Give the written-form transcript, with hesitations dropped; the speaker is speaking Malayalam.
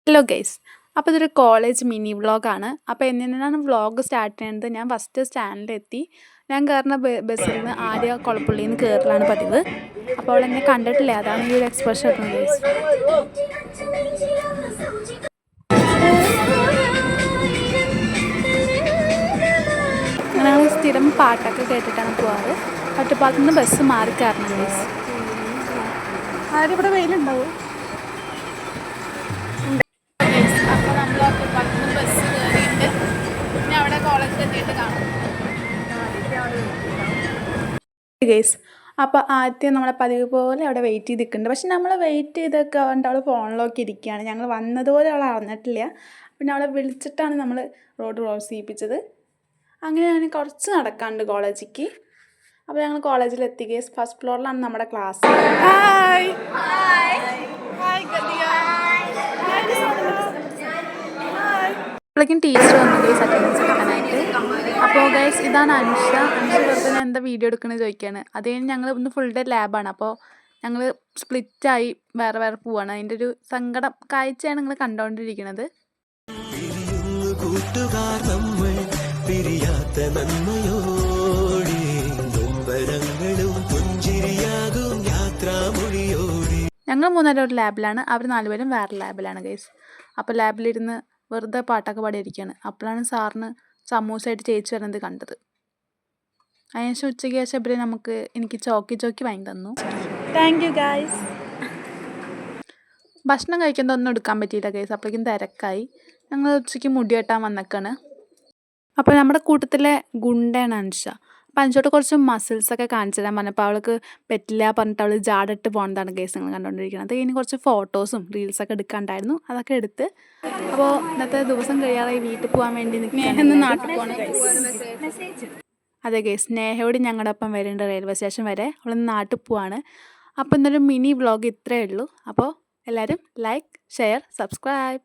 ഹലോ ഗൈസ്, അപ്പോൾ ഇതൊരു കോളേജ് മിനി വ്ളോഗാണ്. അപ്പോൾ എന്തിനാണ് വ്ളോഗ് സ്റ്റാർട്ട് ചെയ്യുന്നത്? ഞാൻ ഫസ്റ്റ് സ്റ്റാൻഡിലെത്തി. ഞാൻ കയറുന്ന ബസ്സിൽ നിന്ന് ആര്യ കൊളപ്പുള്ളിയിൽ നിന്ന് കയറലാണ് പതിവ്. അപ്പോൾ അവൾ എന്നെ കണ്ടിട്ടില്ല, അതാണ് ഈ ഒരു എക്സ്പ്രഷൻ ഇടുന്നത് ഗൈസ്. അങ്ങനെ ഞങ്ങൾ സ്ഥിരം പാട്ടൊക്കെ കേട്ടിട്ടാണ് പോവാറ്. ഒറ്റപ്പാലത്തു നിന്ന് ബസ് മാറി കയറണം ഗൈസ്. ആരും ഇവിടെ വെയിലുണ്ടാവും. അപ്പോൾ നമ്മൾ ഒറ്റപ്പാലത്തു നിന്ന് ബസ് കയറിയിട്ട് പിന്നെ അവിടെ കോളേജിൽ എത്തിയിട്ട് കാണാം ഗൈസ്. അപ്പോൾ ആദ്യം നമ്മളെ പതിവ് പോലെ അവിടെ വെയിറ്റ് ചെയ്ത് നിൽക്കുന്നുണ്ട്. പക്ഷെ നമ്മൾ വെയിറ്റ് ചെയ്തൊക്കെ കൊണ്ട് അവൾ ഫോണിലൊക്കെ ഇരിക്കുകയാണ്. ഞങ്ങൾ വന്നതുപോലെ അവൾ അറിഞ്ഞിട്ടില്ല. പിന്നെ അവളെ വിളിച്ചിട്ടാണ് നമ്മൾ റോഡ് ക്രോസ് ചെയ്യിപ്പിച്ചത്. അങ്ങനെയാണ് കുറച്ച് നടക്കാണ്ട് കോളേജിലേക്ക്. അപ്പോൾ ഞങ്ങൾ കോളേജിലെത്തി ഗൈസ്. ഫസ്റ്റ് ഫ്ലോറിലാണ് നമ്മുടെ ക്ലാസ്. അപ്പോഴേക്കും ടീച്ചർ വന്നു ഗൈസ് അറ്റൻഡൻസ് എടുക്കാനായിട്ട്. അപ്പോൾ ഗൈസ് ഇതാണ് അനുഷ. വെറുതെ ഞാൻ എന്താ വീഡിയോ എടുക്കണമെന്ന് ചോദിക്കുകയാണ്. അത് കഴിഞ്ഞ് ഞങ്ങൾ ഇന്ന് ഫുൾ ഡേ ലാബാണ്. അപ്പോൾ ഞങ്ങൾ സ്പ്ലിറ്റായി വേറെ വേറെ പോവാണ്. അതിൻ്റെ ഒരു സങ്കടം കാഴ്ചയാണ് നിങ്ങൾ കണ്ടുകൊണ്ടിരിക്കുന്നത്. ഞങ്ങൾ മൂന്നുപേരും ഒരു ലാബിലാണ്, അവർ 4 പേരും വേറെ ലാബിലാണ് ഗൈസ്. അപ്പോൾ ലാബിലിരുന്ന് വെറുതെ പാട്ടൊക്കെ പാടിയിരിക്കുകയാണ്. അപ്പോഴാണ് സാറിന് സമൂസയായിട്ട് ചേച്ചി വരുന്നത് കണ്ടത്. അതിനുശേഷം ഉച്ചയ്ക്ക് ശേഷം എനിക്ക് ചോക്കി വാങ്ങി തന്നു. Thank you guys. ഭക്ഷണം കഴിക്കുന്നത് ഒന്നും എടുക്കാൻ പറ്റിയില്ല ഗൈസ്. അപ്പോഴേക്കും തിരക്കായി. ഞങ്ങൾ ഉച്ചയ്ക്ക് മുടി വെട്ടാൻ വന്നേക്കാണ്. അപ്പോൾ നമ്മുടെ കൂട്ടത്തിലെ ഗുണ്ടയാണ് അനുഷ. അപ്പോൾ അനുഷോട്ട് കുറച്ച് മസിൽസൊക്കെ കാണിച്ചു തരാൻ പറഞ്ഞപ്പോൾ അവൾക്ക് പറ്റില്ല പറഞ്ഞിട്ട് അവൾ ജാടിട്ട് പോകുന്നതാണ് ഗൈസ് നിങ്ങൾ കണ്ടുകൊണ്ടിരിക്കുന്നത്. ഇനി കുറച്ച് ഫോട്ടോസും റീൽസൊക്കെ എടുക്കാണ്ടായിരുന്നു, അതൊക്കെ എടുത്ത്. അപ്പോൾ ഇന്നത്തെ ദിവസം കഴിയാറായി വീട്ടിൽ പോകാൻ വേണ്ടി നിൽക്കുകയാണ്. നാട്ടിൽ പോകണം ഗൈസ്. അതെ ഗൈസ്, സ്നേഹയോട് ഞങ്ങളുടെ ഒപ്പം വരുന്നുണ്ട് റെയിൽവേ സ്റ്റേഷൻ വരെ. അവൾ നാട്ടിൽ പോവാണ്. അപ്പോൾ ഇന്നൊരു മിനി വ്ളോഗ് ഇത്രയേ ഉള്ളൂ. അപ്പോൾ എല്ലാവരും ലൈക്ക്, ഷെയർ, സബ്സ്ക്രൈബ്.